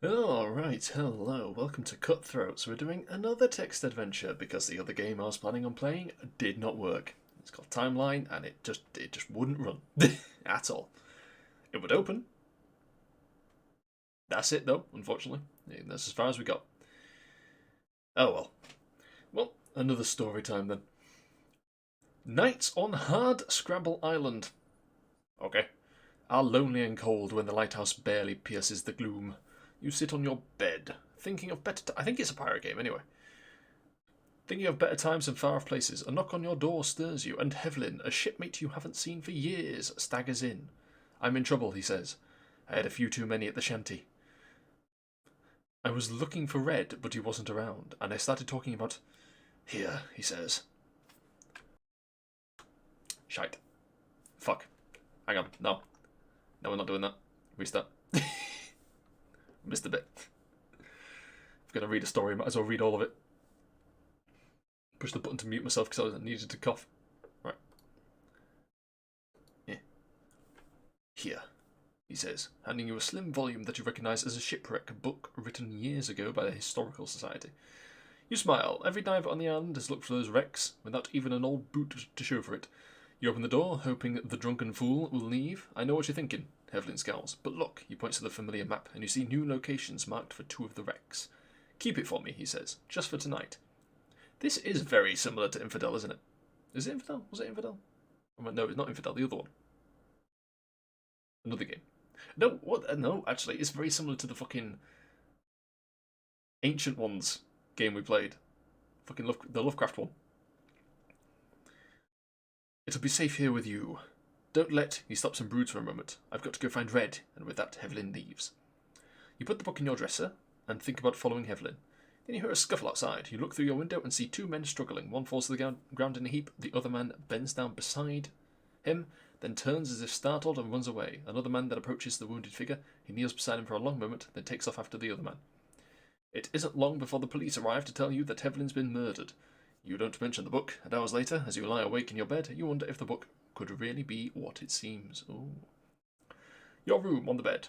Alright, hello, welcome to Cutthroats. We're doing another text adventure because the other game I was planning on playing did not work. It's called Timeline and it just wouldn't run at all. It would open. That's it though, unfortunately. That's as far as we got. Oh well. Well, another story time then. Nights on Hard Scrabble Island. Okay. Are lonely and cold when the lighthouse barely pierces the gloom. You sit on your bed, thinking of better. I think it's a pirate game anyway. Thinking of better times and far off places. A knock on your door stirs you, and Hevlin, a shipmate you haven't seen for years, staggers in. I'm in trouble, he says. I had a few too many at the shanty. I was looking for Red, but he wasn't around, and I started talking about. Here, he says. Shite. Fuck. Hang on. No. No, we're not doing that. Restart. Missed a bit. If I'm going to read a story, I might as well read all of it. Push the button to mute myself because I needed to cough. Right. Yeah. Here, he says, handing you a slim volume that you recognise as a shipwreck book written years ago by the Historical Society. You smile. Every diver on the island has looked for those wrecks, without even an old boot to show for it. You open the door, hoping the drunken fool will leave. I know what you're thinking, Hevlin scowls. But look, he points to the familiar map, and you see new locations marked for two of the wrecks. Keep it for me, he says, just for tonight. This is very similar to Infidel, isn't it? Is it Infidel? Was it Infidel? Oh, no, it's not Infidel, the other one. Another game. No, what? No, actually, it's very similar to the fucking Ancient Ones game we played. Fucking the Lovecraft one. It'll be safe here with you. Don't let. He stops and broods for a moment. I've got to go find Red, and with that, Hevlin leaves. You put the book in your dresser and think about following Hevlin. Then you hear a scuffle outside. You look through your window and see two men struggling. One falls to the ground in a heap. The other man bends down beside him, then turns as if startled and runs away. Another man then approaches the wounded figure. He kneels beside him for a long moment, then takes off after the other man. It isn't long before the police arrive to tell you that Hevlin's been murdered. You don't mention the book, and hours later, as you lie awake in your bed, you wonder if the book could really be what it seems. Ooh. Your room on the bed.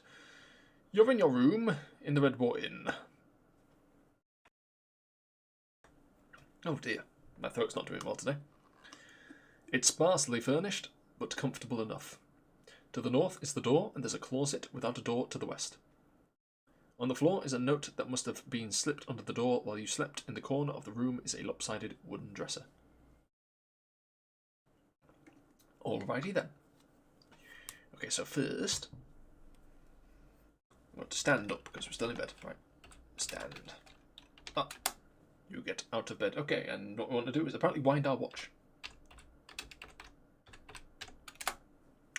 You're in your room in the Red War Inn. Oh dear, my throat's not doing well today. It's sparsely furnished, but comfortable enough. To the north is the door, and there's a closet without a door to the west. On the floor is a note that must have been slipped under the door while you slept. In the corner of the room is a lopsided wooden dresser. Alrighty then. Okay, so first, I want to stand up because we're still in bed. Right, stand up. You get out of bed. Okay, and what we want to do is apparently wind our watch.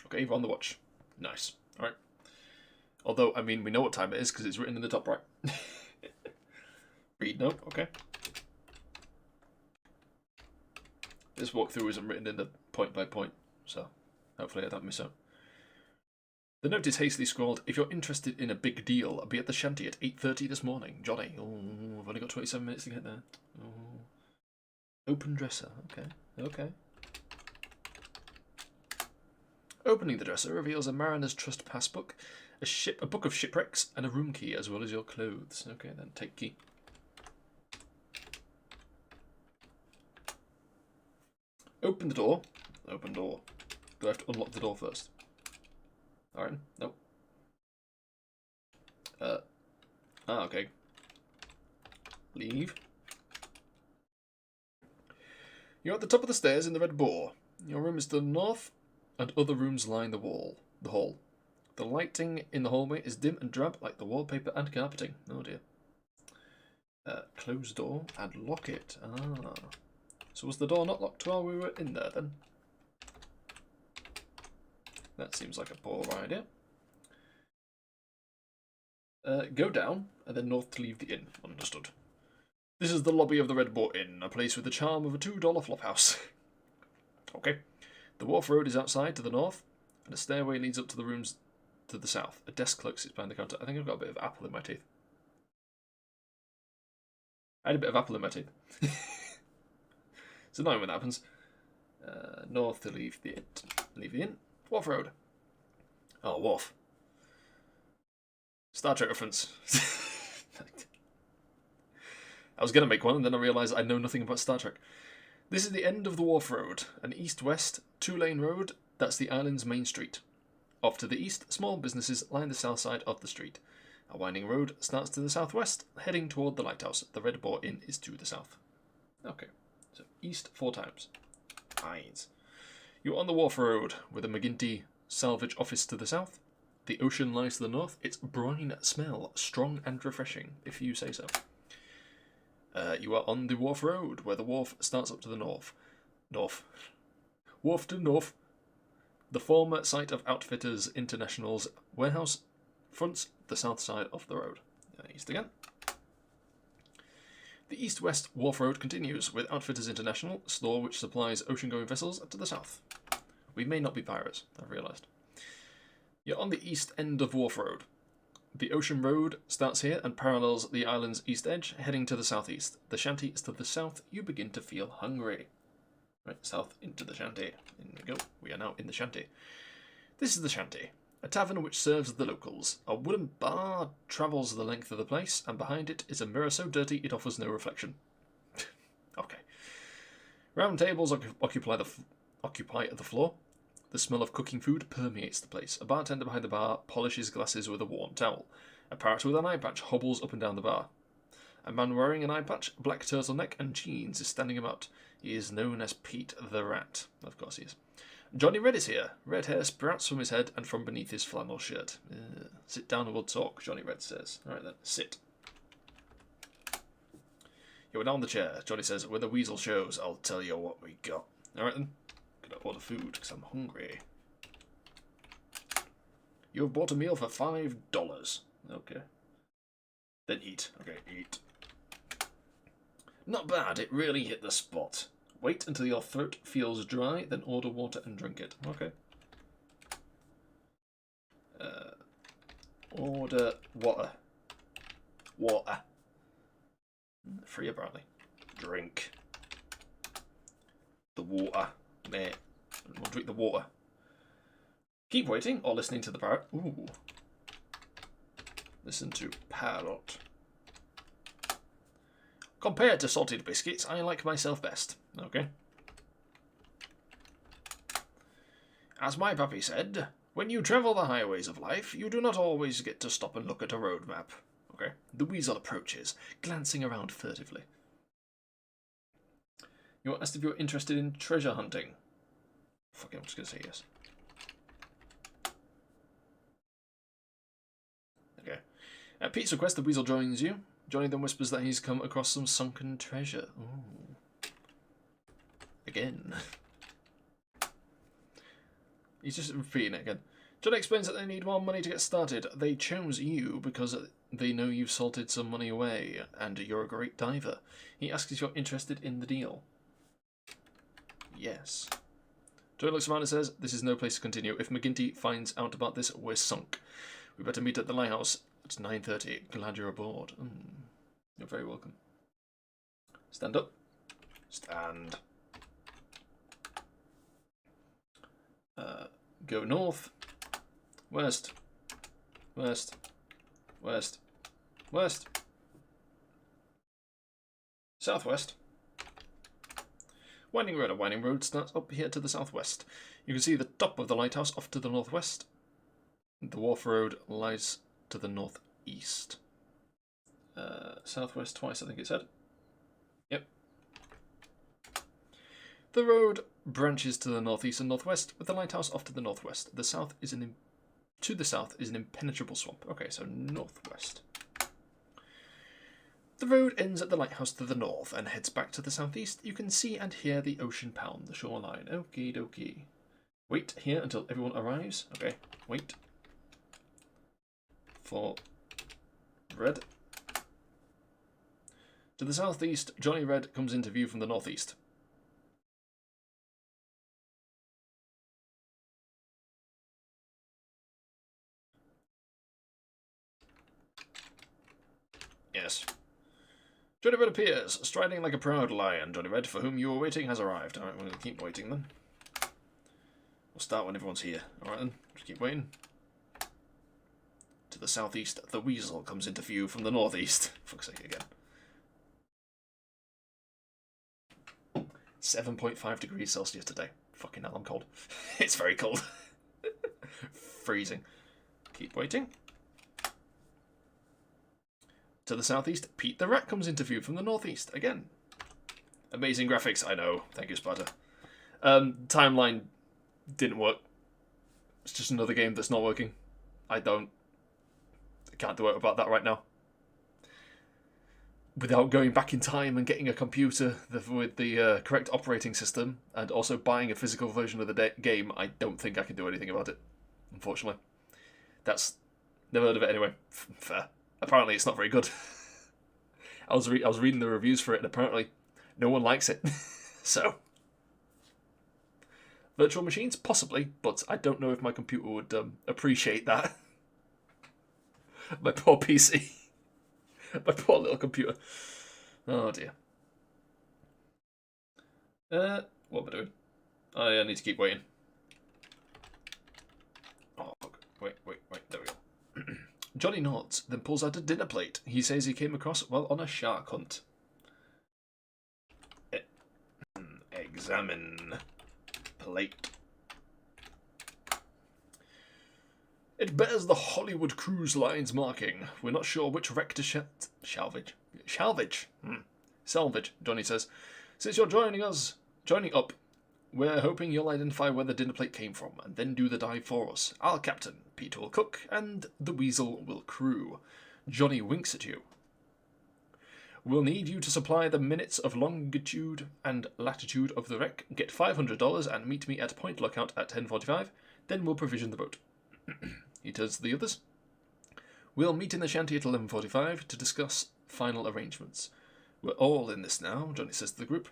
Okay, you're on the watch. Nice. Alright. Although, I mean, we know what time it is because it's written in the top right. Read note, okay. This walkthrough isn't written in the point by point, so hopefully I don't miss out. The note is hastily scrawled, if you're interested in a big deal, I'll be at the shanty at 8:30 this morning. Johnny. Oh, I've only got 27 minutes to get there. Oh. Open dresser, okay, okay. Opening the dresser reveals a Mariner's Trust passbook, a book of shipwrecks, and a room key, as well as your clothes. Okay, then take key. Open the door. Open door. Do I have to unlock the door first? Alright, nope. Okay. Leave. You're at the top of the stairs in the Red Boar. Your room is to the north, and other rooms line the hall. The lighting in the hallway is dim and drab like the wallpaper and carpeting. Oh dear. Close door and lock it. Ah. So was the door not locked while we were in there then? That seems like a poor idea. Go down and then north to leave the inn. Understood. This is the lobby of the Red Boar Inn, a place with the charm of a $2 flophouse. Okay. The wharf road is outside to the north, and a stairway leads up to the rooms to the south. A desk clerk sits behind the counter. I think I've got a bit of apple in my teeth. I had a bit of apple in my teeth. It's annoying when that happens. North to leave the inn. Wharf road. Oh, wharf. Star Trek reference. I was going to make one, and then I realised I know nothing about Star Trek. This is the end of the Wharf Road, an east-west, two-lane road. That's the island's main street. Off to the east, small businesses line the south side of the street. A winding road starts to the southwest, heading toward the lighthouse. The Red Boar Inn is to the south. Okay, so east 4 times. Eyes. You're on the Wharf Road, with a McGinty salvage office to the south. The ocean lies to the north. Its brine smell, strong and refreshing, if you say so. You are on the Wharf Road, where the wharf starts up to the north. Wharf to north. The former site of Outfitters International's warehouse fronts the south side of the road. East again. The east-west Wharf Road continues with Outfitters International, store which supplies ocean-going vessels, to the south. We may not be pirates, I've realised. You're on the east end of Wharf Road. The ocean road starts here and parallels the island's east edge, heading to the southeast. The shanty is to the south. You begin to feel hungry. Right, south into the shanty. In we go. We are now in the shanty. This is the shanty, a tavern which serves the locals. A wooden bar travels the length of the place, and behind it is a mirror so dirty it offers no reflection. Okay. Round tables occupy the floor. The smell of cooking food permeates the place. A bartender behind the bar polishes glasses with a warm towel. A parrot with an eye patch hobbles up and down the bar. A man wearing an eye patch, black turtleneck, and jeans is standing about. He is known as Pete the Rat. Of course he is. Johnny Red is here. Red hair sprouts from his head and from beneath his flannel shirt. Sit down and we'll talk, Johnny Red says. All right then, sit. You are now on the chair. Johnny says, when the weasel shows, I'll tell you what we got. All right then. Gonna order food because I'm hungry. You have bought a meal for $5. Okay. Then eat. Okay, eat. Not bad. It really hit the spot. Wait until your throat feels dry, then order water and drink it. Okay. Order water. Water. Free apparently. Drink. The water. Mate. We'll drink the water. Keep waiting or listening to the parrot. Ooh. Listen to parrot. Compared to salted biscuits, I like myself best. Okay. As my puppy said, when you travel the highways of life, you do not always get to stop and look at a road map. Okay. The weasel approaches, glancing around furtively. You are asked if you're interested in treasure hunting. Fuck it, I'm just going to say yes. Okay. At Pete's request, the weasel joins you. Johnny then whispers that he's come across some sunken treasure. Ooh. Again. He's just repeating it again. Johnny explains that they need more money to get started. They chose you because they know you've salted some money away, and you're a great diver. He asks if you're interested in the deal. Yes. Johnny looks around and says, this is no place to continue. If McGinty finds out about this, we're sunk. We better meet at the lighthouse at 9:30. Glad you're aboard. You're very welcome. Stand up. Stand. Go north. West. West. West. West. Southwest. Winding road. A winding road starts up here to the southwest. You can see the top of the lighthouse off to the northwest. The Wharf Road lies to the northeast. Southwest twice, I think it said. Yep. The road branches to the northeast and northwest, with the lighthouse off to the northwest. To the south is an impenetrable swamp. Okay, so northwest. The road ends at the lighthouse to the north and heads back to the southeast. You can see and hear the ocean pound the shoreline. Okie dokie. Wait here until everyone arrives. Okay, wait. For Red. To the southeast, Johnny Red comes into view from the northeast. Yes. Johnny Red appears, striding like a proud lion. Johnny Red, for whom you were waiting, has arrived. Alright, we're going to keep waiting then. We'll start when everyone's here. Alright then, just keep waiting. To the southeast, the weasel comes into view from the northeast. Fuck's sake again. 7.5 degrees Celsius today. Fucking hell, I'm cold. It's very cold. Freezing. Keep waiting. To the southeast, Pete the Rat comes into view from the northeast. Again. Amazing graphics, I know. Thank you, Sparta. Timeline didn't work. It's just another game that's not working. I can't do it about that right now. Without going back in time and getting a computer with the correct operating system and also buying a physical version of the game, I don't think I can do anything about it, unfortunately. Never heard of it anyway. Fair. Apparently it's not very good. I was reading the reviews for it and apparently no one likes it. So, virtual machines? Possibly, but I don't know if my computer would appreciate that. My poor PC. My poor little computer. Oh dear. What am I doing? I need to keep waiting. Oh, fuck. Wait. There we go. Johnny nods, then pulls out a dinner plate. He says he came across while on a shark hunt. Examine plate. It bears the Hollywood Cruise Line's marking. We're not sure which wreck to salvage. Salvage, Johnny says. Since you're joining up, we're hoping you'll identify where the dinner plate came from, and then do the dive for us. I'll captain, Pete will cook, and the Weasel will crew. Johnny winks at you. We'll need you to supply the minutes of longitude and latitude of the wreck, get $500, and meet me at Point Lookout at 10:45. Then we'll provision the boat. He turns to the others. We'll meet in the shanty at 11:45 to discuss final arrangements. We're all in this now, Johnny says to the group.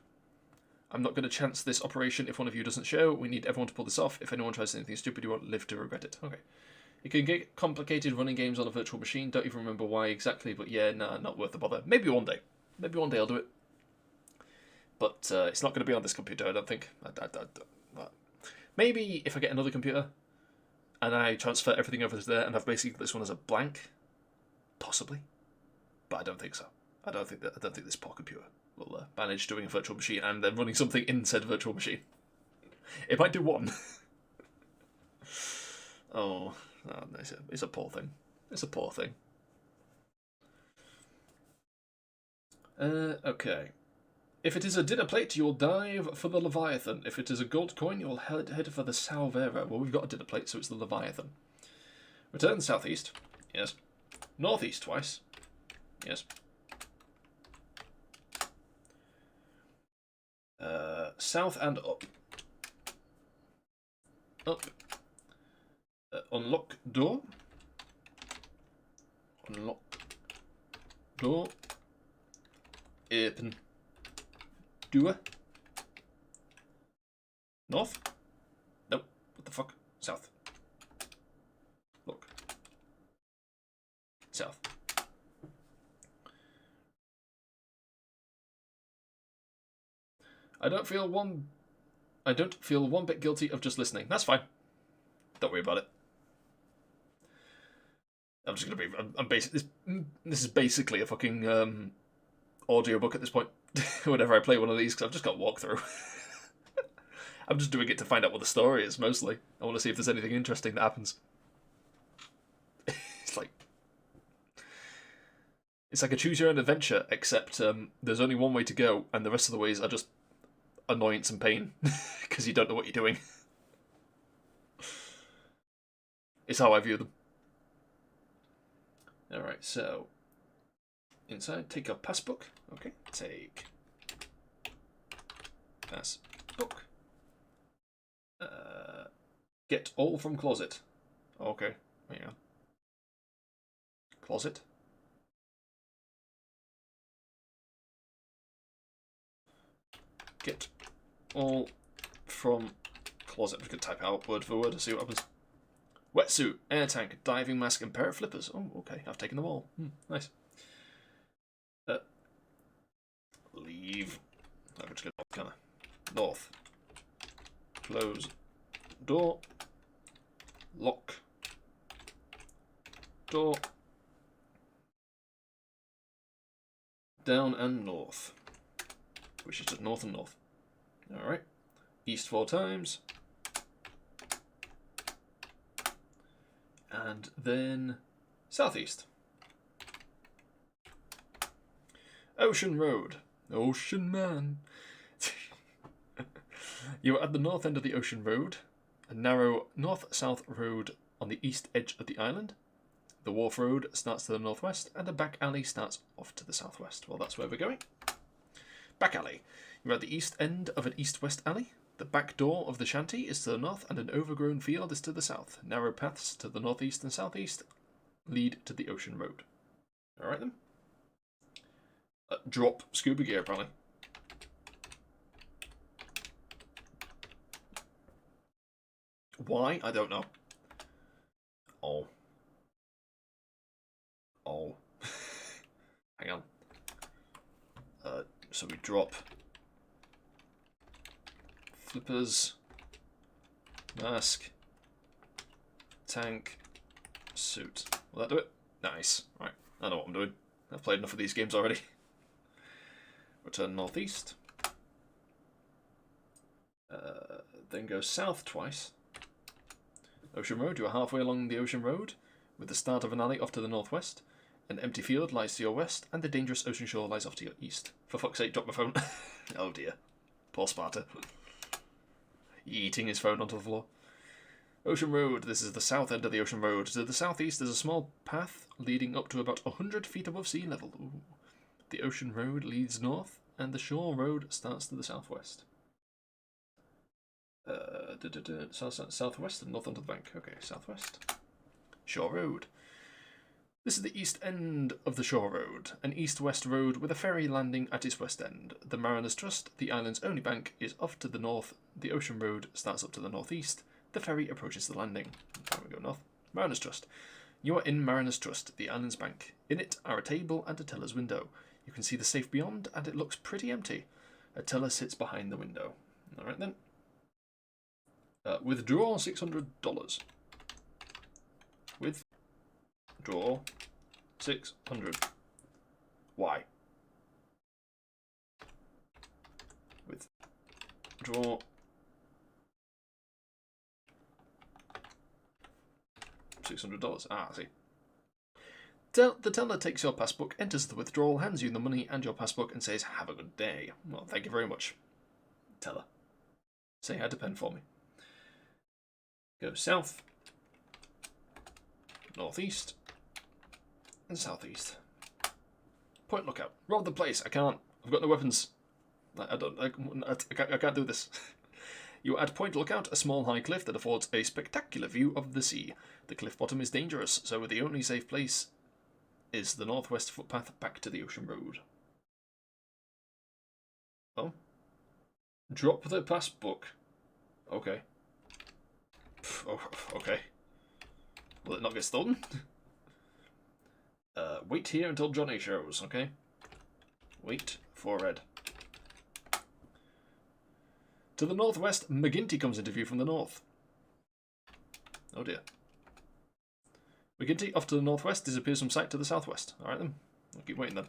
I'm not going to chance this operation if one of you doesn't show. We need everyone to pull this off. If anyone tries anything stupid, you won't live to regret it. Okay. It can get complicated running games on a virtual machine. Don't even remember why exactly, but yeah, nah, not worth the bother. Maybe one day. Maybe one day I'll do it. But it's not going to be on this computer, I don't think. Maybe if I get another computer and I transfer everything over to there and have basically this one as a blank, possibly. But I don't think so. I don't think this poor computer will manage doing a virtual machine and then running something in said virtual machine. It might do one. Oh, it's a poor thing. It's a poor thing. Okay. If it is a dinner plate, you'll dive for the Leviathan. If it is a gold coin, you'll head for the Salvera. Well, we've got a dinner plate, so it's the Leviathan. Return southeast. Yes. Northeast twice. Yes. South and up. Up. Unlock door. Unlock door. Open door. North? Nope. What the fuck? South. Look. South. I don't feel one bit guilty of just listening. That's fine. Don't worry about it. I'm just gonna be. I'm basically. This is basically a fucking audiobook at this point. Whenever I play one of these, because I've just got walkthrough. I'm just doing it to find out what the story is. Mostly, I want to see if there's anything interesting that happens. It's like a choose your own adventure, except there's only one way to go, and the rest of the ways are just annoyance and pain because you don't know what you're doing. It's how I view them. Alright, so inside, take your passbook. Okay, take passbook. Get all from closet. Okay, hang on. Closet. Get all from closet. I'm just going to type out word for word to see what happens. Wetsuit, air tank, diving mask, and pair of flippers. Oh, okay. I've taken them all. Nice. Leave. I'm just going to kind of north. Close door. Lock door. Down and north. Which is just north and north. Alright. East 4 times. And then southeast. Ocean Road. Ocean Man. You are at the north end of the Ocean Road, a narrow north-south road on the east edge of the island. The Wharf Road starts to the northwest, and a back alley starts off to the southwest. Well, that's where we're going. Back alley. You're at the east end of an east-west alley. The back door of the shanty is to the north, and an overgrown field is to the south. Narrow paths to the northeast and southeast lead to the Ocean Road. Alright then. Drop scuba gear, apparently. Why? I don't know. Oh. Oh. Hang on. So we drop flippers, mask, tank, suit. Will that do it? Nice. Right. I know what I'm doing. I've played enough of these games already. Return northeast. Then go south twice. Ocean Road, you are halfway along the Ocean Road, with the start of an alley off to the northwest. An empty field lies to your west, and the dangerous ocean shore lies off to your east. For fuck's sake, drop my phone. Oh dear. Poor Sparta. Eating his phone onto the floor. Ocean Road, this is the south end of the Ocean Road. To the southeast is a small path leading up to about 100 feet above sea level. Ooh. The Ocean Road leads north, and the Shore Road starts to the southwest. Southwest and north onto the bank. Okay, southwest. Shore Road. This is the east end of the Shore Road, an east-west road with a ferry landing at its west end. The Mariners Trust, the island's only bank, is off to the north. The Ocean Road starts up to the northeast. The ferry approaches the landing. There we go north. Mariners Trust. You are in Mariners Trust, the island's bank. In it are a table and a teller's window. You can see the safe beyond, and it looks pretty empty. A teller sits behind the window. All right then. Withdraw $600. Withdraw 600. Why? Withdraw $600. Ah, I see. The teller takes your passbook, enters the withdrawal, hands you the money and your passbook, and says, "Have a good day." Well, thank you very much. Teller. Say hi to pen for me. Go south, northeast, and southeast. Point lookout. Rob the place. I can't. I've got no weapons. I can't do this. You are at Point Lookout, a small high cliff that affords a spectacular view of the sea. The cliff bottom is dangerous, so the only safe place is the northwest footpath back to the Ocean Road. Oh. Drop the passbook. Okay. Oh, okay. Will it not get stolen? Wait here until Johnny shows, okay? Wait for Red. To the northwest, McGinty comes into view from the north. Oh dear. McGinty, off to the northwest, disappears from sight to the southwest. Alright then. I'll keep waiting then.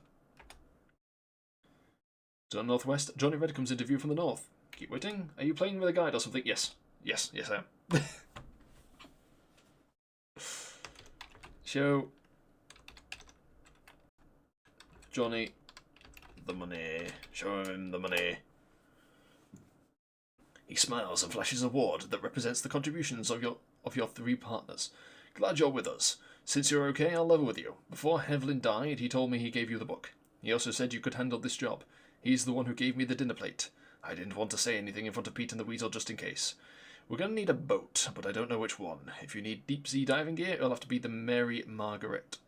To the northwest, Johnny Red comes into view from the north. Keep waiting. Are you playing with a guide or something? Yes. Yes, I am. Show Johnny the money. Show him the money. He smiles and flashes a ward that represents the contributions of your three partners. Glad you're with us. Since you're okay, I'll level with you. Before Hevlin died, he told me he gave you the book. He also said you could handle this job. He's the one who gave me the dinner plate. I didn't want to say anything in front of Pete and the Weasel just in case. We're going to need a boat, but I don't know which one. If you need deep-sea diving gear, it'll have to be the Mary Margaret.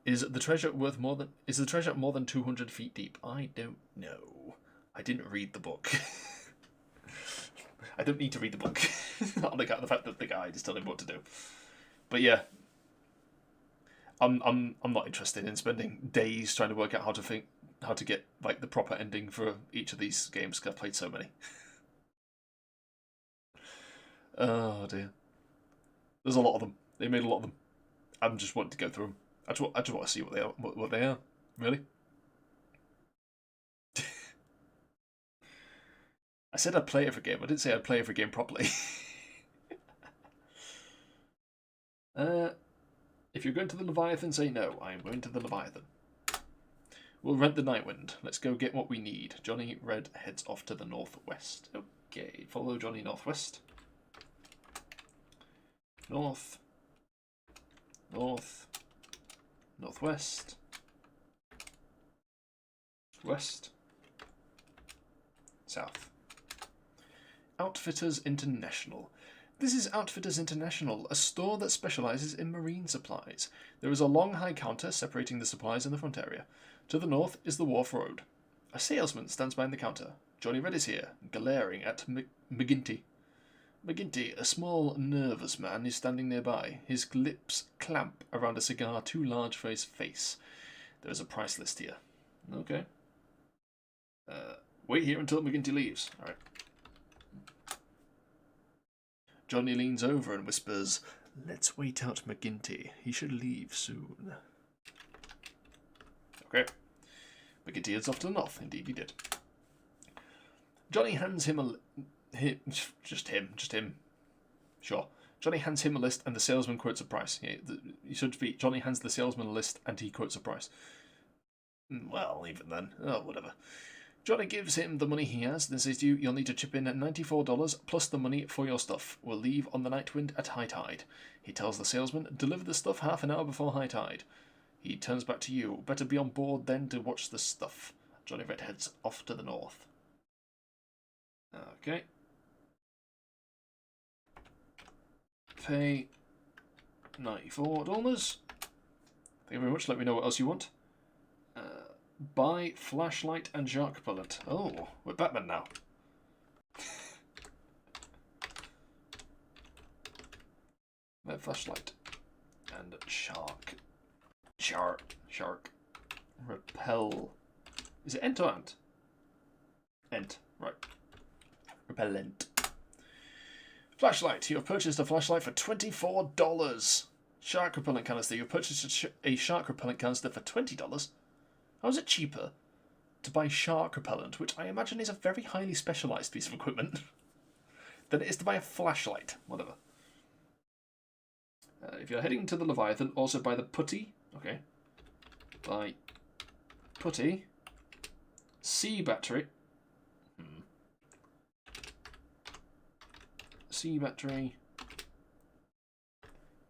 Is the treasure more than 200 feet deep? I don't know. I didn't read the book. I don't need to read the book. On account of the fact that the guide is telling me what to do. But yeah. I'm not interested in spending days trying to work out how to get like the proper ending for each of these games, because I've played so many. Oh dear. There's a lot of them. They made a lot of them. I'm just wanting to go through them. I just want to see what they are. What they are, really. I said I'd play every game. I didn't say I'd play every game properly. If you're going to the Leviathan, say no. I am going to the Leviathan. We'll rent the Nightwind. Let's go get what we need. Johnny Red heads off to the northwest. Okay, follow Johnny northwest. North. North. Northwest. West. South. Outfitters International. This is Outfitters International, a store that specialises in marine supplies. There is a long high counter separating the supplies in the front area. To the north is the Wharf Road. A salesman stands behind the counter. Johnny Red is here, glaring at McGinty. McGinty, a small, nervous man, is standing nearby. His lips clamp around a cigar too large for his face. There is a price list here. Okay. Wait here until McGinty leaves. All right. Johnny leans over and whispers, "Let's wait out McGinty. He should leave soon." Okay. McGinty heads off to the north. Indeed he did. Johnny hands him just him. Sure. Johnny hands him a list and the salesman quotes a price. Yeah, you should be. Johnny hands the salesman a list and he quotes a price. Well, even then. Oh, whatever. Johnny gives him the money he has, then says to you, "You'll need to chip in at $94 plus the money for your stuff. We'll leave on the Nightwind at high tide." He tells the salesman, "Deliver the stuff half an hour before high tide." He turns back to you. "Better be on board then to watch the stuff." Johnny Red heads off to the north. Okay. Pay $94. Thank you very much. Let me know what else you want. Buy flashlight and shark repellent. Oh, we're Batman now. Buy flashlight and shark repel. Is it ent or ant? Ent, right. Repellent. Flashlight. You have purchased a flashlight for $24. Shark repellent canister. You have purchased a shark repellent canister for $20. How is it cheaper to buy shark repellent, which I imagine is a very highly specialised piece of equipment, than it is to buy a flashlight? Whatever. If you're heading to the Leviathan, also buy the putty. Okay. Buy putty. C battery. C battery.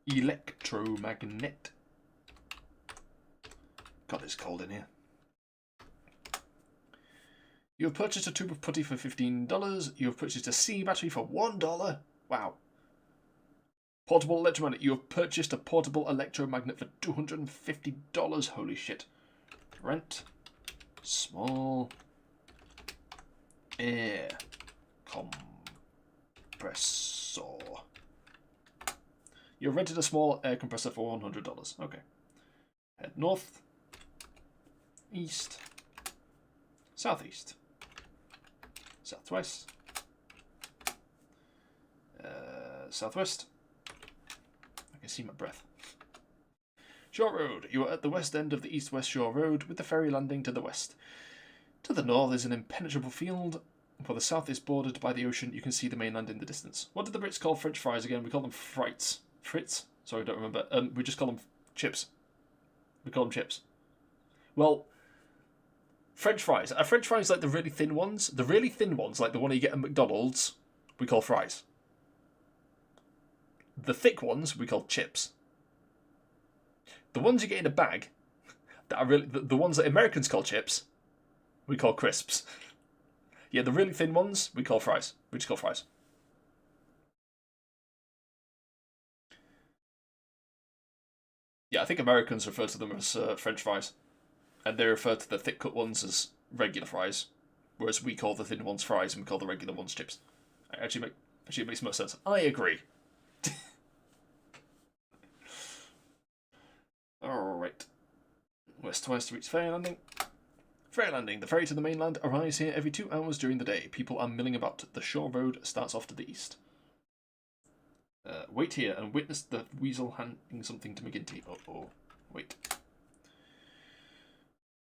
Electromagnet. God, it's cold in here. You have purchased a tube of putty for $15. You have purchased a C battery for $1. Wow. Portable electromagnet. You have purchased a portable electromagnet for $250. Holy shit. Rent. Small. Air. Compressor. You have rented a small air compressor for $100. Okay. Head north. East. Southeast. Southwest. Southwest. I can see my breath. Shore Road. You are at the west end of the east-west Shore Road with the ferry landing to the west. To the north is an impenetrable field. For the south is bordered by the ocean. You can see the mainland in the distance. What did the Brits call French fries again? We call them frites. Fritz? Sorry, I don't remember. We just call them chips. We call them chips. Well, French fries. Are French fries like the really thin ones? The really thin ones, like the one you get at McDonald's, we call fries. The thick ones, we call chips. The ones you get in a bag, that are really the ones that Americans call chips, we call crisps. Yeah, the really thin ones, we call fries. We just call fries. Yeah, I think Americans refer to them as French fries. And they refer to the thick cut ones as regular fries, whereas we call the thin ones fries and we call the regular ones chips. Actually, it makes most sense. I agree. Alright. West to west reach ferry landing. Ferry landing. The ferry to the mainland arrives here every 2 hours during the day. People are milling about. The shore road starts off to the east. Wait here and witness the weasel handing something to McGinty. Uh-oh. Wait.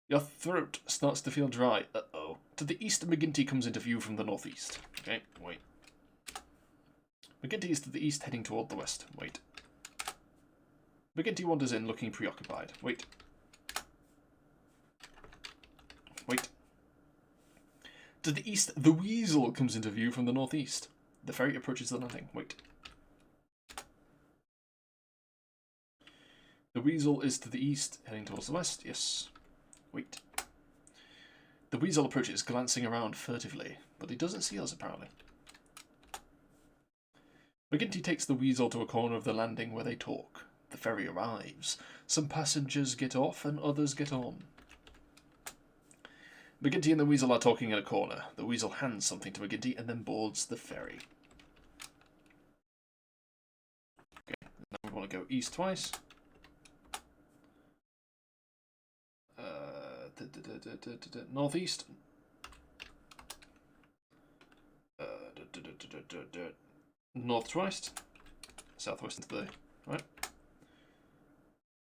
Your throat starts to feel dry. Uh-oh. To the east, McGinty comes into view from the northeast. Okay, wait. McGinty is to the east, heading toward the west. Wait. McGinty wanders in, looking preoccupied. Wait. Wait. To the east, the weasel comes into view from the northeast. The ferry approaches the landing. Wait. The weasel is to the east, heading towards the west. Yes. Wait. The weasel approaches, glancing around furtively, but he doesn't see us, apparently. McGinty takes the weasel to a corner of the landing where they talk. The ferry arrives. Some passengers get off and others get on. McGinty and the weasel are talking in a corner. The weasel hands something to McGinty and then boards the ferry. Okay, now we want to go east twice. Northeast. North twice. Southwest into the right.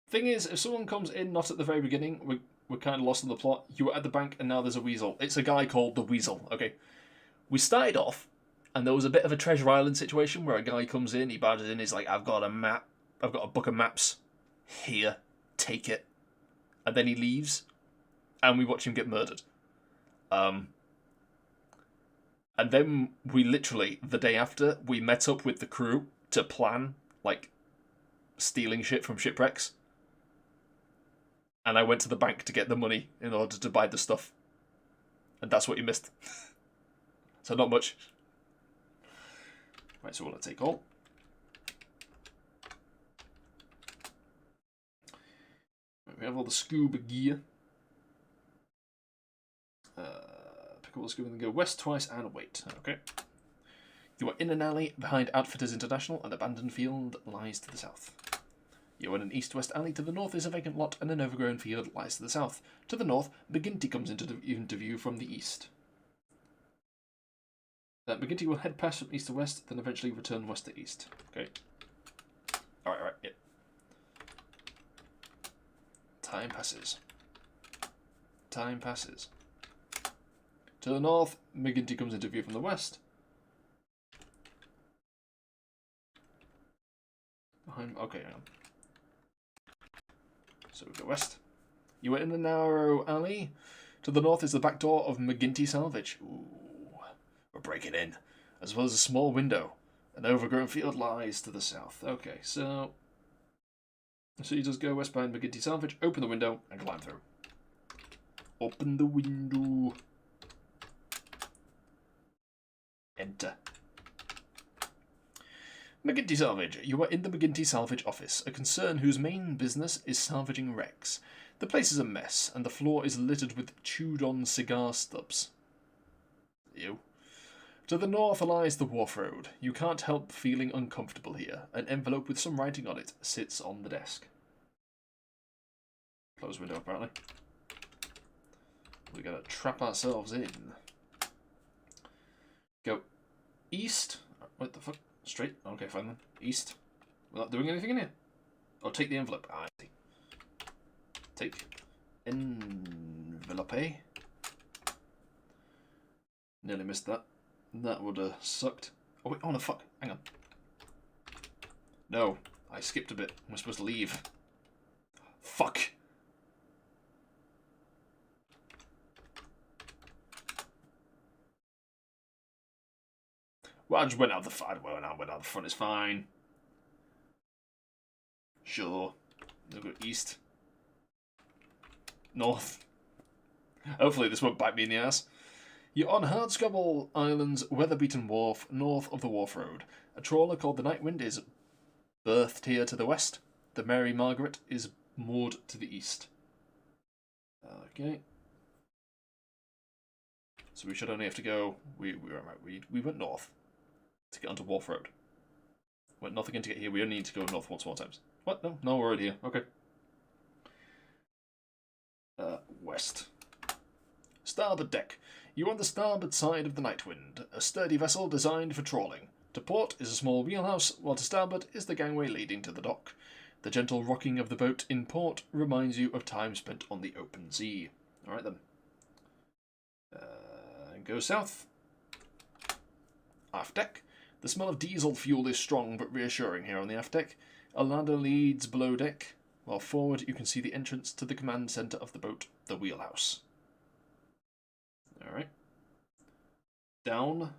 Thing is, if someone comes in not at the very beginning, we're kind of lost in the plot. You were at the bank and now there's a weasel. It's a guy called the Weasel. Okay, we started off and there was a bit of a Treasure Island situation where a guy comes in, he barges in, he's like, I've got a map, I've got a book of maps. Here, take it. And then he leaves and we watch him get murdered. And then we literally, the day after, we met up with the crew to plan, like, stealing shit from shipwrecks. And I went to the bank to get the money in order to buy the stuff. And that's what you missed. So not much. Right, so we'll take all. We have all the scuba gear. Pick up the scuba and then go west twice and wait. Okay. You are in an alley behind Outfitters International. An abandoned field lies to the south. You are in an east-west alley. To the north is a vacant lot and an overgrown field lies to the south. To the north, McGinty comes into view from the east. McGinty will head past from east to west, then eventually return west to east. Okay. Alright, yep. Time passes. Time passes. To the north, McGinty comes into view from the west. Okay, hang on. So we go west. You are in a narrow alley. To the north is the back door of McGinty Salvage. Ooh, we're breaking in. As well as a small window. An overgrown field lies to the south. Okay, so you just go west behind McGinty Salvage, open the window, and climb through. Open the window. Enter. McGinty Salvage. You are in the McGinty Salvage office, a concern whose main business is salvaging wrecks. The place is a mess, and the floor is littered with chewed-on cigar stubs. Ew. To the north lies the wharf road. You can't help feeling uncomfortable here. An envelope with some writing on it sits on the desk. Close window, apparently. We're going to trap ourselves in. Go east. What the fuck? Straight? Okay, fine then. East. We're not doing anything in here. Oh, take the envelope. Ah, I see. Take envelope. Nearly missed that. That would have sucked. Oh, wait. Oh, no, fuck. Hang on. No. I skipped a bit. We're supposed to leave. Fuck. Well, I just went out the front. Went out the front. It's fine. Sure. We'll go east. North. Hopefully this won't bite me in the ass. You're on Hardscrabble Island's weather-beaten wharf, north of the wharf road. A trawler called the Nightwind is berthed here to the west. The Mary Margaret is moored to the east. Okay. So we should only have to go. We went north to get onto Wharf Road. Went north again to get here. We only need to go north once more times. What? No, we're already here. Okay. West. Starboard deck. You're on the starboard side of the Nightwind, a sturdy vessel designed for trawling. To port is a small wheelhouse, while to starboard is the gangway leading to the dock. The gentle rocking of the boat in port reminds you of time spent on the open sea. Alright then. Go south. Aft deck. The smell of diesel fuel is strong but reassuring here on the aft deck. A ladder leads below deck, while forward you can see the entrance to the command centre of the boat, the wheelhouse. Alright. Down.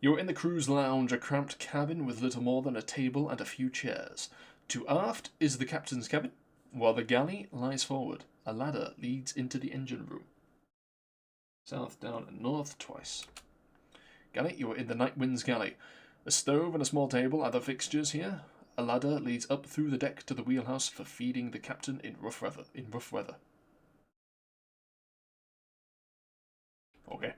You're in the crew's lounge, a cramped cabin with little more than a table and a few chairs. To aft is the captain's cabin, while the galley lies forward. A ladder leads into the engine room. South, down, and north twice. Galley, you are in the Night Wind's galley. A stove and a small table are the fixtures here. A ladder leads up through the deck to the wheelhouse for feeding the captain in rough weather. Okay.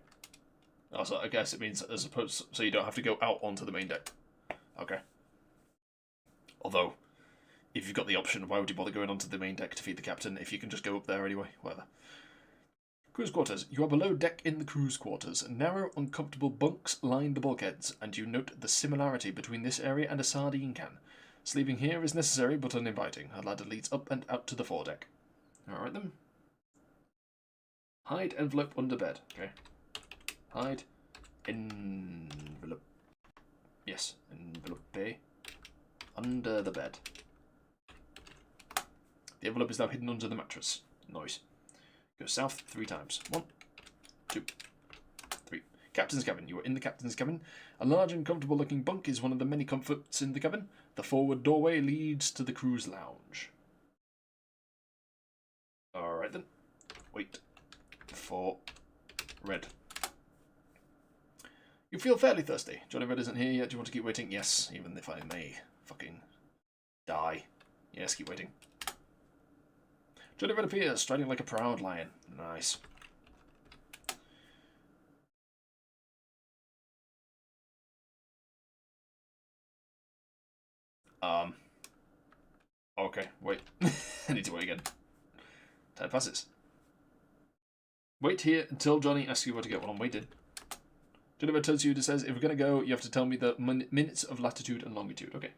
Also, I guess it means as opposed so you don't have to go out onto the main deck. Okay. Although, if you've got the option, why would you bother going onto the main deck to feed the captain if you can just go up there anyway? Whatever. Crew's quarters. You are below deck in the crew's quarters. Narrow, uncomfortable bunks line the bulkheads, and you note the similarity between this area and a sardine can. Sleeping here is necessary but uninviting. A ladder leads up and out to the foredeck. Alright then. Hide envelope under bed. Okay. Hide envelope. Yes, envelope under the bed. The envelope is now hidden under the mattress. Nice. Go south 3 times. 1, 2, 3. Captain's cabin. You are in the captain's cabin. A large and comfortable looking bunk is one of the many comforts in the cabin. The forward doorway leads to the crew's lounge. Alright then. Wait for Red. You feel fairly thirsty. Johnny Red isn't here yet. Do you want to keep waiting? Yes, even if I may fucking die. Yes, keep waiting. Johnny Red appears, striding like a proud lion. Nice. Okay, wait. I need to wait again. Time passes. Wait here until Johnny asks you where to go. Well, I'm waiting. Johnny Red turns to you and says, if we're going to go, you have to tell me the minutes of latitude and longitude. Okay.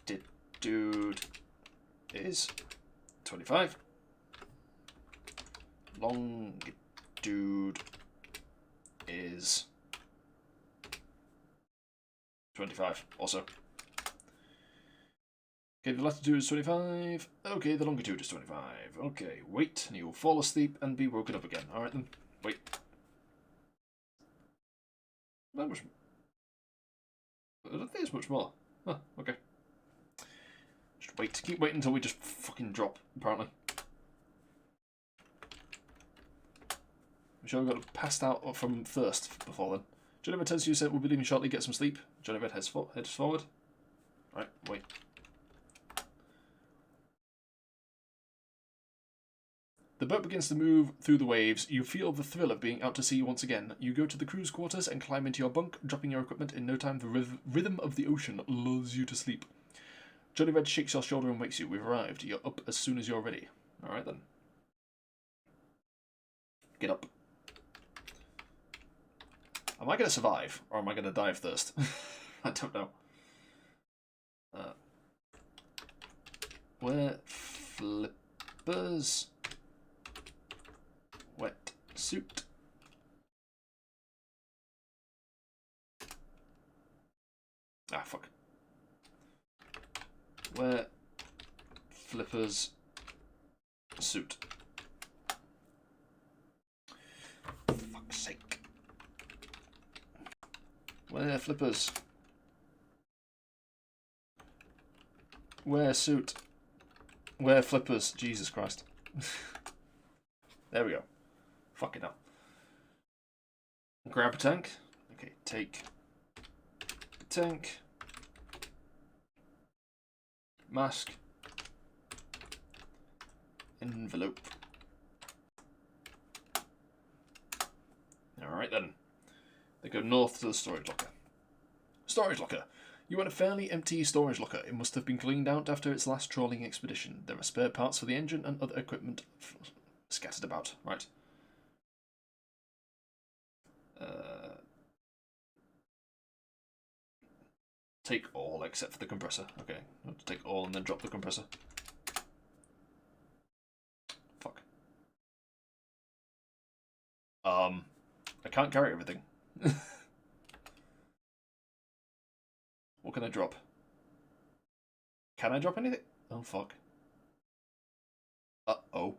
Latitude is 25. Longitude is 25 also. Okay, the latitude is 25. Okay, the longitude is 25. Okay, wait, and you'll fall asleep and be woken up again. Alright then, wait. Not much. I don't think there's much more. Huh, okay. Just wait. Keep waiting until we just fucking drop, apparently. I'm sure we got passed out from thirst before then. Johnny Red tells you we'll be leaving shortly, get some sleep. Johnny Red heads forward. Right, wait. The boat begins to move through the waves. You feel the thrill of being out to sea once again. You go to the crew's quarters and climb into your bunk, dropping your equipment. In no time, the rhythm of the ocean lulls you to sleep. Johnny Red shakes your shoulder and wakes you. We've arrived. You're up as soon as you're ready. Alright then. Get up. Am I going to survive, or am I going to die of thirst? I don't know. Wear flippers. Wet suit. Ah, fuck. Wear flippers suit. Fuck's sake. Wear flippers. Wear suit. Wear flippers. Jesus Christ. There we go. Fucking hell. Grab a tank. Okay, take a tank. Mask. Envelope. Alright then. They go north to the storage locker. Storage locker. You are in a fairly empty storage locker. It must have been cleaned out after its last trawling expedition. There are spare parts for the engine and other equipment scattered about. Right. Take all except for the compressor. Okay, I'll have to take all and then drop the compressor. Fuck. I can't carry everything. What can I drop? Can I drop anything? Oh, fuck. Uh-oh.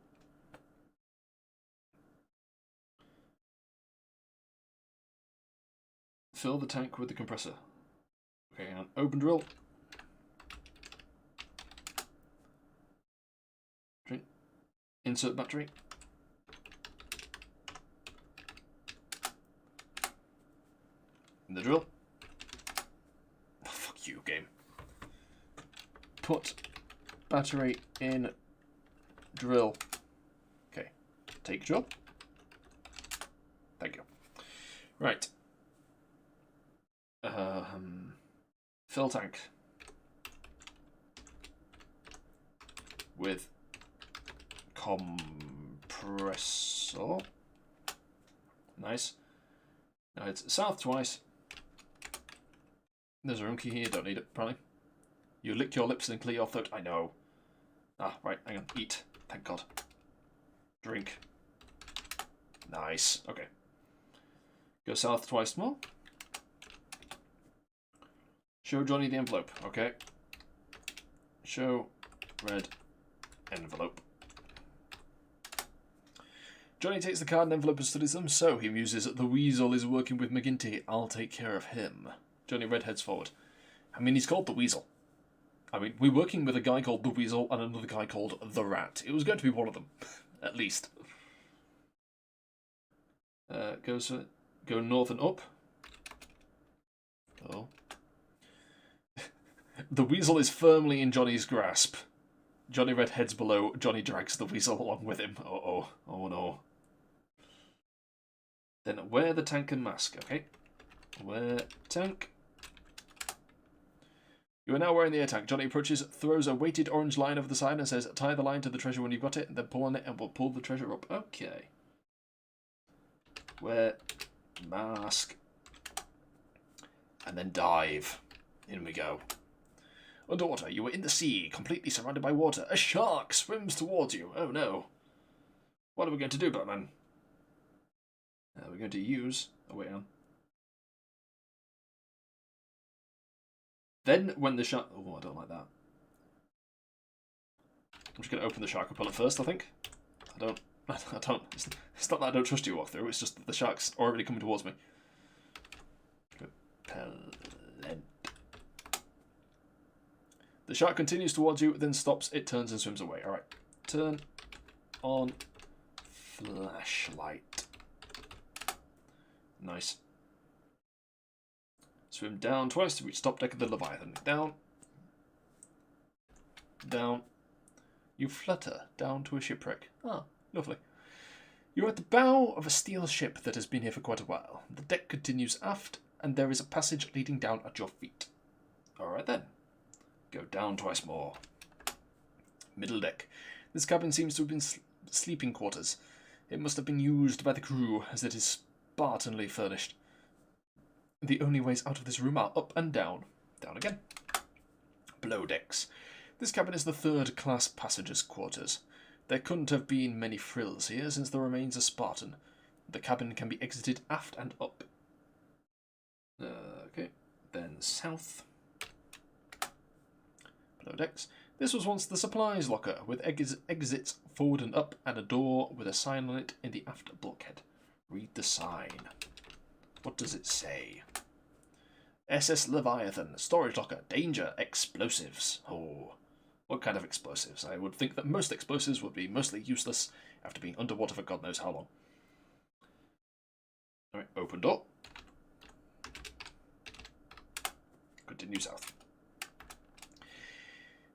Fill the tank with the compressor. Okay, and open drill. Drink. Insert battery. In the drill. Oh, fuck you, game. Put battery in drill. Okay. Take job. Thank you. Right. Fill tank. With compressor. Nice. Now it's south twice. There's a room key here, don't need it, apparently. You lick your lips and clear your throat. I know. Ah, right, hang on. Eat. Thank God. Drink. Nice. Okay. Go south twice more. Show Johnny the envelope. Okay. Show red envelope. Johnny takes the card and envelope and studies them, so he muses, the weasel is working with McGinty. I'll take care of him. Johnny Red heads forward. I mean, he's called the Weasel. I mean, we're working with a guy called the Weasel and another guy called the Rat. It was going to be one of them, at least. Go north and up. Oh. The Weasel is firmly in Johnny's grasp. Johnny Red heads below. Johnny drags the Weasel along with him. Uh-oh. Oh no. Then wear the tank and mask, okay? Wear tank. You are now wearing the air tank. Johnny approaches, throws a weighted orange line over the side and says, tie the line to the treasure when you've got it, then pull on it and we'll pull the treasure up. Okay. Wear mask. And then dive. In we go. Underwater, you are in the sea, completely surrounded by water. A shark swims towards you. Oh no. What are we going to do, Batman? We're going to use... Oh, wait, on. Then, when the shark... Oh, I don't like that. I'm just going to open the shark repellent first, I think. I don't... It's not that I don't trust you, walk through. It's just that the shark's already coming towards me. Repellent. The shark continues towards you, then stops, it turns and swims away. Alright. Turn on flashlight. Nice. Swim down twice to reach top deck of the Leviathan. Down. Down. You flutter down to a shipwreck. Ah, lovely. You're at the bow of a steel ship that has been here for quite a while. The deck continues aft, and there is a passage leading down at your feet. Alright then. Go down twice more. Middle deck. This cabin seems to have been sleeping quarters. It must have been used by the crew, as it is spartanly furnished. The only ways out of this room are up and down. Down again. Below decks. This cabin is the third-class passengers' quarters. There couldn't have been many frills here, since the remains are Spartan. The cabin can be exited aft and up. Okay. Then south. Below decks. This was once the supplies locker, with exits forward and up, and a door with a sign on it in the aft bulkhead. Read the sign. What does it say? SS Leviathan, storage locker, danger, explosives. Oh, what kind of explosives? I would think that most explosives would be mostly useless after being underwater for God knows how long. Alright, open door. Continue south.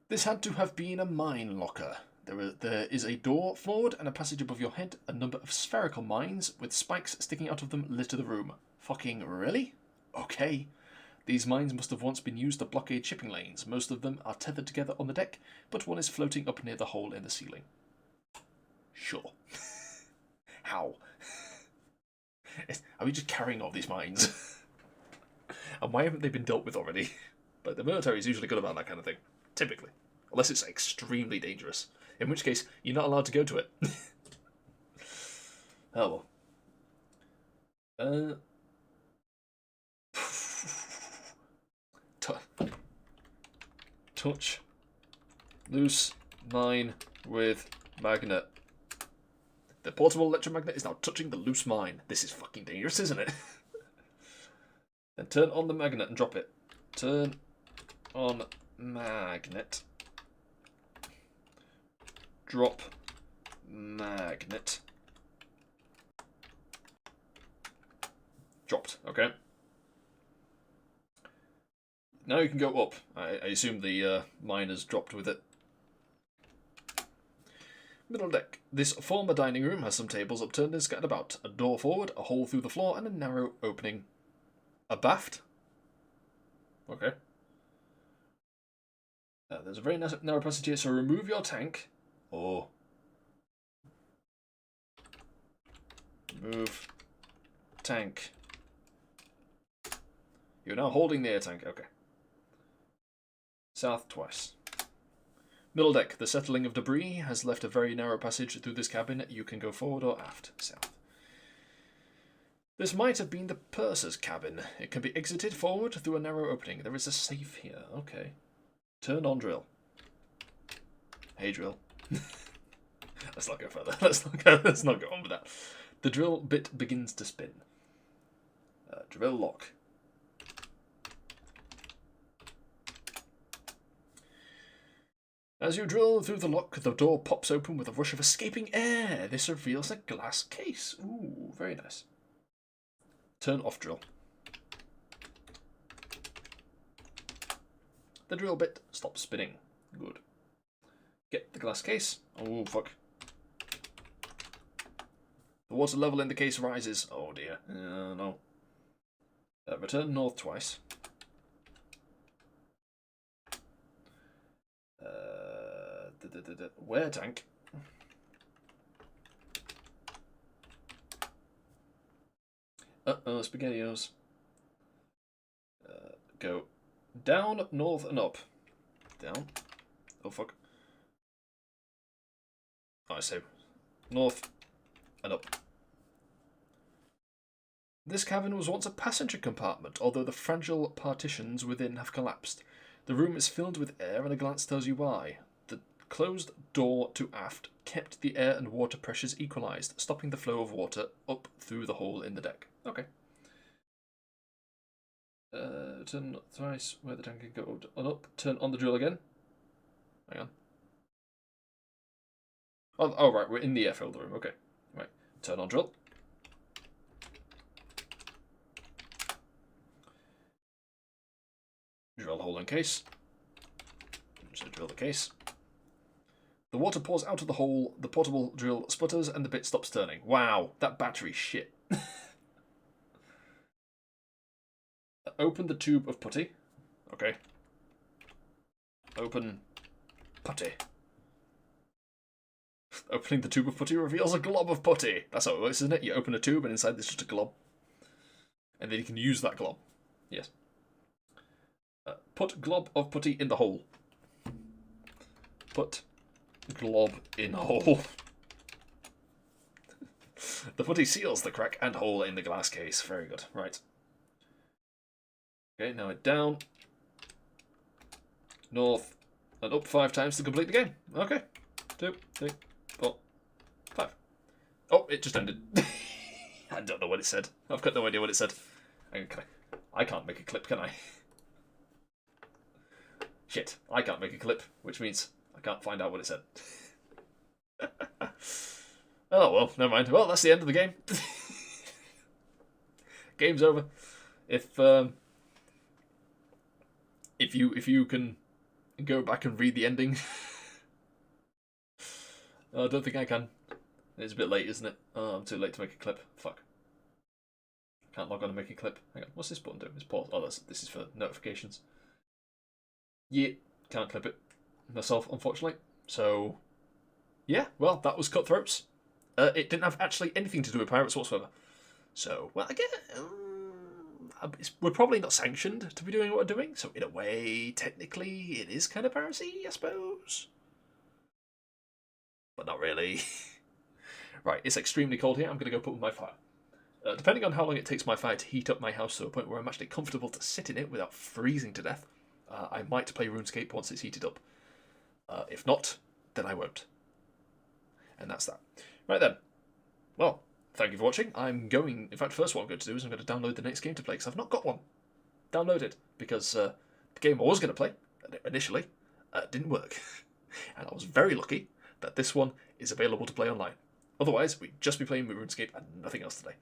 This had to have been a mine locker. There is a door forward and a passage above your head. A number of spherical mines with spikes sticking out of them litter the room. Fucking really? Okay. These mines must have once been used to blockade shipping lanes. Most of them are tethered together on the deck, but one is floating up near the hole in the ceiling. Sure. How? Are we just carrying all these mines? And why haven't they been dealt with already? But the military is usually good about that kind of thing. Typically. Unless it's extremely dangerous. In which case, you're not allowed to go to it. Oh well. Touch. Loose mine with magnet. The portable electromagnet is now touching the loose mine. This is fucking dangerous, isn't it? Then turn on the magnet and drop it. Turn on magnet. Drop magnet. Dropped. Okay. Now you can go up. I assume the mine has dropped with it. Middle deck. This former dining room has some tables upturned and scattered about. A door forward, a hole through the floor, and a narrow opening. A baft? Okay. There's a very narrow passage here, so remove your tank. Oh. Remove tank. You're now holding the air tank. Okay. South twice. Middle deck. The settling of debris has left a very narrow passage through this cabin. You can go forward or aft. South. This might have been the purser's cabin. It can be exited forward through a narrow opening. There is a safe here. Okay. Turn on drill. Hey, drill. Let's not go further. Let's not go on with that. The drill bit begins to spin. Drill lock. As you drill through the lock, the door pops open with a rush of escaping air. This reveals a glass case. Ooh, very nice. Turn off drill. The drill bit stops spinning. Good. Get the glass case. Oh, fuck. The water level in the case rises. Oh, dear. No. Return north twice. Wear tank. SpaghettiOs. Go down, north, and up. Down. Oh, fuck. Oh, I say north and up. This cabin was once a passenger compartment, although the fragile partitions within have collapsed. The room is filled with air, and a glance tells you why. The closed door to aft kept the air and water pressures equalised, stopping the flow of water up through the hole in the deck. Okay. Turn thrice where the tank can go on up. Turn on the drill again. Hang on. Oh, right, we're in the airfield room. Okay. Right. Turn on drill. Drill hole in case. So drill the case. The water pours out of the hole, the portable drill sputters, and the bit stops turning. Wow, that battery's shit. Open the tube of putty. Okay. Open putty. Opening the tube of putty reveals a glob of putty. That's how it works, isn't it? You open a tube and inside there's just a glob. And then you can use that glob. Yes. Put glob of putty in the hole. Put glob in hole. The putty seals the crack and hole in the glass case. Very good. Right. Okay, now it down. North. And up 5 times to complete the game. Okay. 2, 3, 4, 5. Oh, it just ended. I don't know what it said. I've got no idea what it said. I can't make a clip, can I? Shit, I can't make a clip, which means I can't find out what it said. Oh, well, never mind. Well, that's the end of the game. Game's over. If you can go back and read the ending. I don't think I can. It's a bit late, isn't it? Oh, I'm too late to make a clip. Fuck. Can't log on and make a clip. Hang on, what's this button do? It's pause. Oh, this is for notifications. Yeah, can't clip it myself, unfortunately. So, yeah, well, that was Cutthroats. It didn't have actually anything to do with pirates whatsoever. So, well, again, we're probably not sanctioned to be doing what we're doing, so in a way, technically, it is kind of piracy, I suppose. But not really. Right, it's extremely cold here. I'm going to go put my fire. Depending on how long it takes my fire to heat up my house to a point where I'm actually comfortable to sit in it without freezing to death, I might play RuneScape once it's heated up. If not, then I won't. And that's that. Right then. Well, thank you for watching. In fact, first what I'm going to do is I'm going to download the next game to play, because I've not got one downloaded, because the game I was going to play, initially, didn't work. And I was very lucky that this one is available to play online. Otherwise, we'd just be playing RuneScape and nothing else today.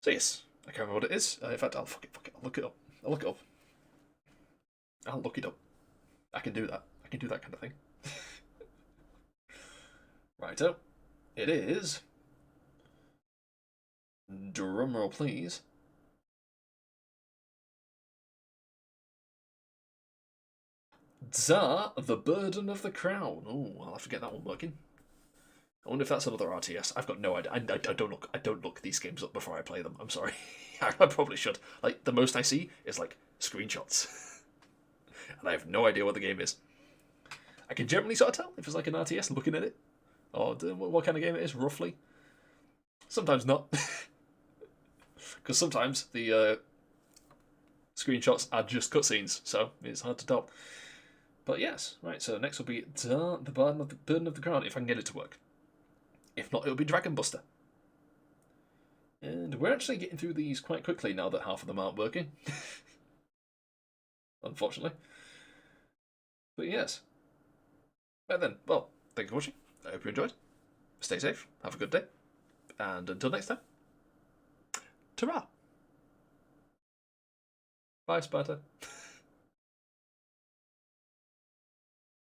So yes, I can't remember what it is. In fact, fuck it, I'll look it up. I'll look it up. I can do that. I can do that kind of thing. Righto. It is... Drumroll, please. Tsar, the Burden of the Crown. Oh, I'll have to get that one working. I wonder if that's another RTS. I've got no idea. I don't look these games up before I play them. I'm sorry. I probably should. Like, the most I see is, like, screenshots. And I have no idea what the game is. I can generally sort of tell if it's like an RTS looking at it. Or what kind of game it is, roughly. Sometimes not. Because sometimes the screenshots are just cutscenes, so it's hard to tell. But yes, right, so next will be the Burden of the Crown, if I can get it to work. If not, it'll be Dragon Buster. And we're actually getting through these quite quickly now that half of them aren't working. Unfortunately. But yes. Right then, well, thank you for watching. I hope you enjoyed. Stay safe, have a good day, and until next time, ta-ra! Bye, Sparta.